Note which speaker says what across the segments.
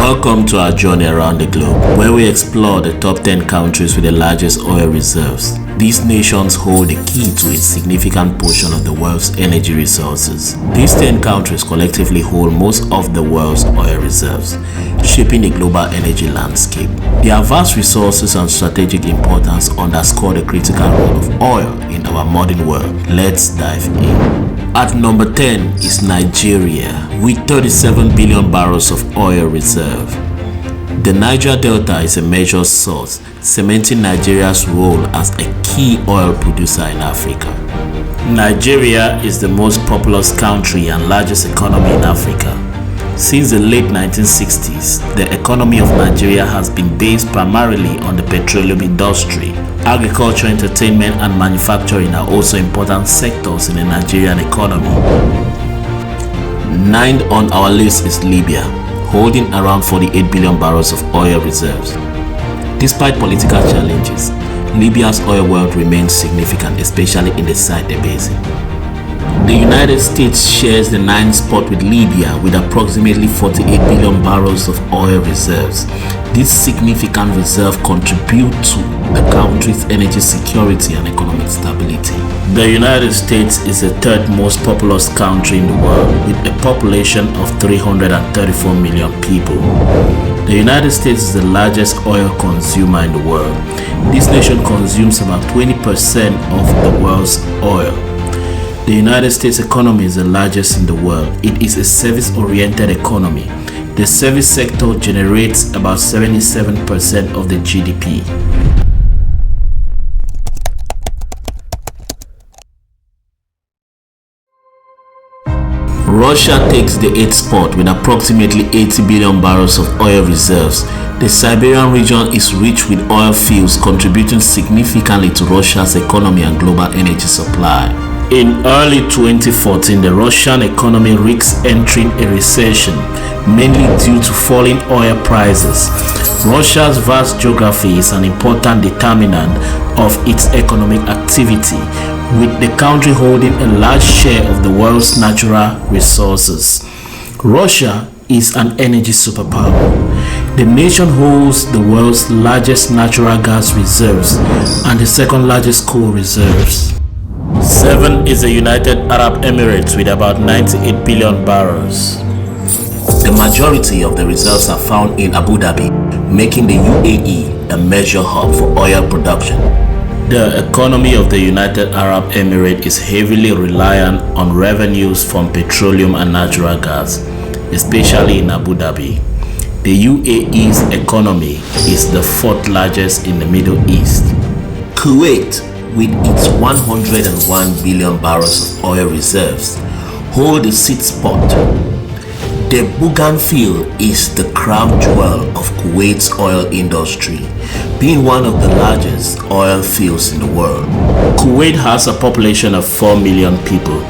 Speaker 1: Welcome to our journey around the globe, where we explore the top 10 countries with the largest oil reserves. These nations hold the key to a significant portion of the world's energy resources. These 10 countries collectively hold most of the world's oil reserves, shaping the global energy landscape. Their vast resources and strategic importance underscore the critical role of oil in our modern world. Let's dive in. At number 10 is Nigeria, with 37 billion barrels of oil reserve. The Niger Delta is a major source, cementing Nigeria's role as a key oil producer in Africa. Nigeria is the most populous country and largest economy in Africa. Since the late 1960s, the economy of Nigeria has been based primarily on the petroleum industry. Agriculture, entertainment, and manufacturing are also important sectors in the Nigerian economy. Ninth on our list is Libya, holding around 48 billion barrels of oil reserves. Despite political challenges, Libya's oil wealth remains significant, especially in the Sahel basin. The United States shares the ninth spot with Libya with approximately 48 billion barrels of oil reserves. This significant reserve contributes to the country's energy security and economic stability. The United States is the third most populous country in the world, with a population of 334 million people. The United States is the largest oil consumer in the world. This nation consumes about 20% of the world's oil. The United States economy is the largest in the world. It is a service-oriented economy. The service sector generates about 77% of the GDP. Russia takes the 8th spot with approximately 80 billion barrels of oil reserves. The Siberian region is rich with oil fields, contributing significantly to Russia's economy and global energy supply. In early 2014, the Russian economy risks entering a recession, mainly due to falling oil prices. Russia's vast geography is an important determinant of its economic activity, with the country holding a large share of the world's natural resources. Russia is an energy superpower. The nation holds the world's largest natural gas reserves and the second largest coal reserves. 7 is the United Arab Emirates with about 98 billion barrels. The majority of the reserves are found in Abu Dhabi, making the UAE a major hub for oil production. The economy of the United Arab Emirates is heavily reliant on revenues from petroleum and natural gas, especially in Abu Dhabi. The UAE's economy is the fourth largest in the Middle East. Kuwait, with its 101 billion barrels of oil reserves, hold the 6th spot. The Bugan field is the crown jewel of Kuwait's oil industry, being one of the largest oil fields in the world. Kuwait has a population of 4 million people.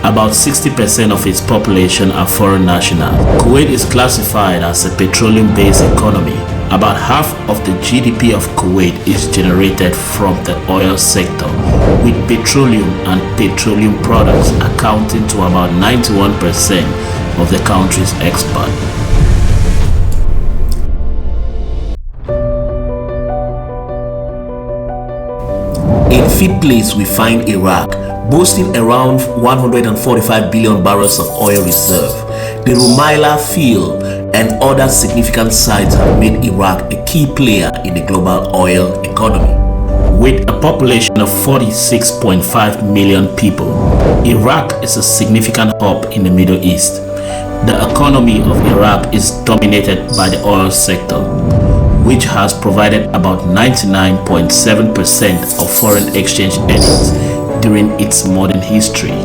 Speaker 1: About 60% of its population are foreign nationals. Kuwait is classified as a petroleum-based economy. About half of the GDP of Kuwait is generated from the oil sector, with petroleum and petroleum products accounting to about 91% of the country's export. In 5th place, we find Iraq, boasting around 145 billion barrels of oil reserve. The Rumaila field and other significant sites have made Iraq a key player in the global oil economy. With a population of 46.5 million people, Iraq is a significant hub in the Middle East. The economy of Iraq is dominated by the oil sector, which has provided about 99.7% of foreign exchange earnings during its modern history.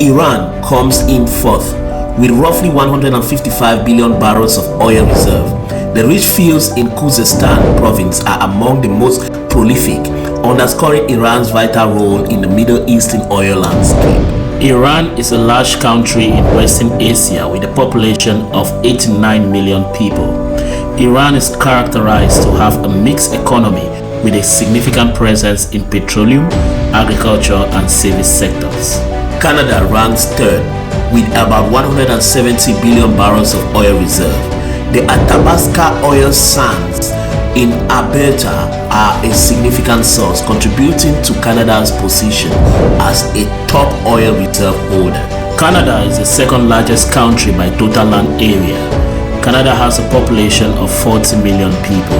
Speaker 1: Iran comes in 4th with roughly 155 billion barrels of oil reserve. The rich fields in Khuzestan province are among the most prolific, underscoring Iran's vital role in the Middle Eastern oil landscape. Iran is a large country in Western Asia with a population of 89 million people. Iran is characterized to have a mixed economy with a significant presence in petroleum, agriculture, and service sectors. Canada ranks 3rd with about 170 billion barrels of oil reserve. The Athabasca oil sands in Alberta are a significant source, contributing to Canada's position as a top oil reserve holder. Canada is the second largest country by total land area. Canada has a population of 40 million people.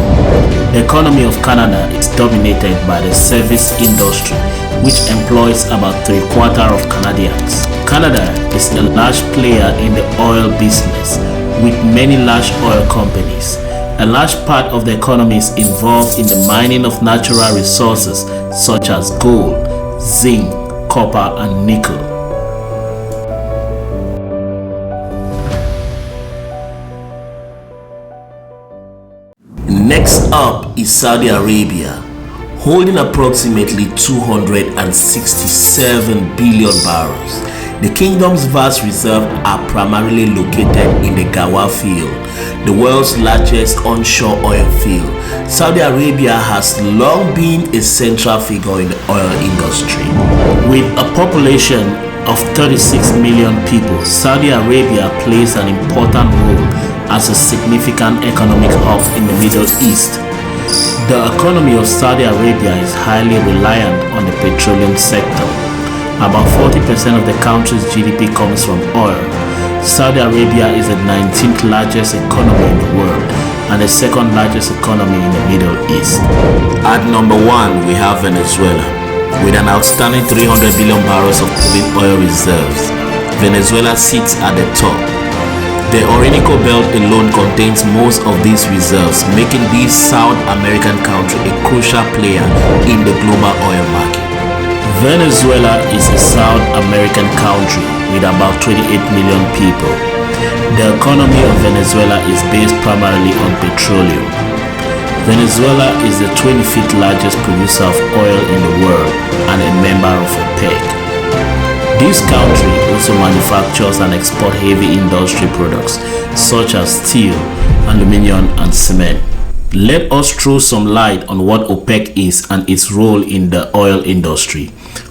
Speaker 1: The economy of Canada is dominated by the service industry, which employs about 3/4 of Canadians. Canada is a large player in the oil business, with many large oil companies. A large part of the economy is involved in the mining of natural resources such as gold, zinc, copper, and nickel. Next up is Saudi Arabia, holding approximately 267 billion barrels. The kingdom's vast reserves are primarily located in the Ghawar field, the world's largest onshore oil field. Saudi Arabia has long been a central figure in the oil industry. With a population of 36 million people, Saudi Arabia plays an important role as a significant economic hub in the Middle East. The economy of Saudi Arabia is highly reliant on the petroleum sector. About 40% of the country's GDP comes from oil. Saudi Arabia is the 19th largest economy in the world and the second largest economy in the Middle East. At number 1, we have Venezuela. With an outstanding 300 billion barrels of proven oil reserves, Venezuela sits at the top. The Orinoco Belt alone contains most of these reserves, making this South American country a crucial player in the global oil market. Venezuela is a South American country with about 28 million people. The economy of Venezuela is based primarily on petroleum. Venezuela is the 25th largest producer of oil in the world and a member of OPEC. This country also manufactures and exports heavy industry products such as steel, aluminum, and cement. Let us throw some light on what OPEC is and its role in the oil industry.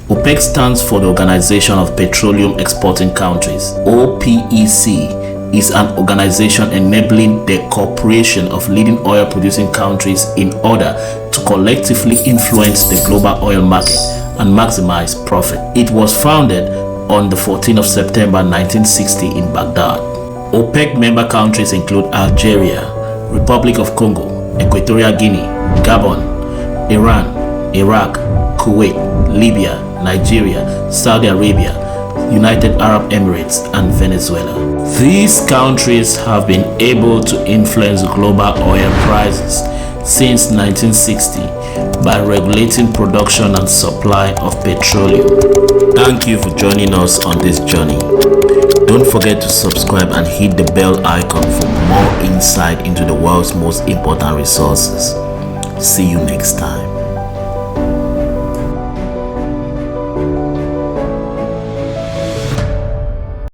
Speaker 1: OPEC stands for the Organization of Petroleum Exporting Countries. OPEC is an organization enabling the cooperation of leading oil-producing countries in order to collectively influence the global oil market and maximize profit. It was founded on the 14th of September 1960 in Baghdad. OPEC member countries include Algeria, Republic of Congo, Equatorial Guinea, Gabon, Iran, Iraq, Kuwait, Libya, Nigeria, Saudi Arabia, United Arab Emirates, and Venezuela. These countries have been able to influence global oil prices since 1960 by regulating production and supply of petroleum. Thank you for joining us on this journey. Don't forget to subscribe and hit the bell icon for more insight into the world's most important resources. See you next time.